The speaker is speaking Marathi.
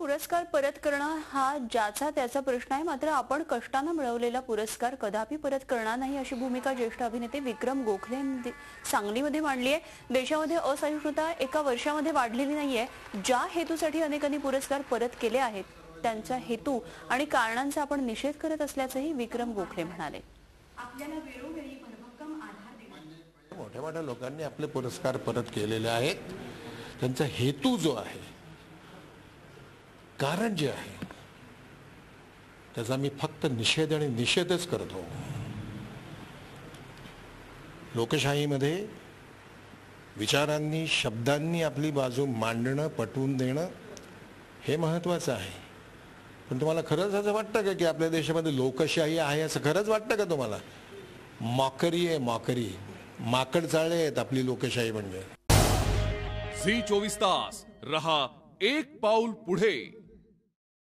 पुरस्कार परत करणं हा ज्याचा त्याचा प्रश्न आहे, मात्र आपण कष्टाने मिळवलेला पुरस्कार कदापि परत करणार नाही अशी भूमिका ज्येष्ठ अभिनेते विक्रम गोखले यांनी सांगलीमध्ये मांडली आहे। देशामध्ये असहिष्णुता एका वर्षामध्ये वाढलेली नाहीये। ज्या हेतूसाठी अनेकांनी पुरस्कार परत केले आहेत त्यांचा हेतू आणि कारणांचा आपण निषेध करत असल्याचंही विक्रम गोखले म्हणाले। आपल्याला वेळोवेळी भरभक्कम आधार देण्यात मोठ्या मोठ्या लोकांनी आपले पुरस्कार परत केलेले आहेत। त्यांचा हेतू जो आहे, कारण जे आहे, त्याचा मी फक्त निषेध आणि निषेधच करतो। लोकशाहीमध्ये विचारांनी शब्दांनी आपली बाजू मांडणं, पटवून देणं हे महत्त्वाचं आहे। पण तुम्हाला खरंच असं वाटतं का की आपल्या देशामध्ये लोकशाही आहे असं खरंच वाटतं का तुम्हाला? मॉकरी आहे, मॉकरी। माकड चाळले आहेत आपली लोकशाही म्हणजे। झी 24 तास रहा एक पाऊल पुढे।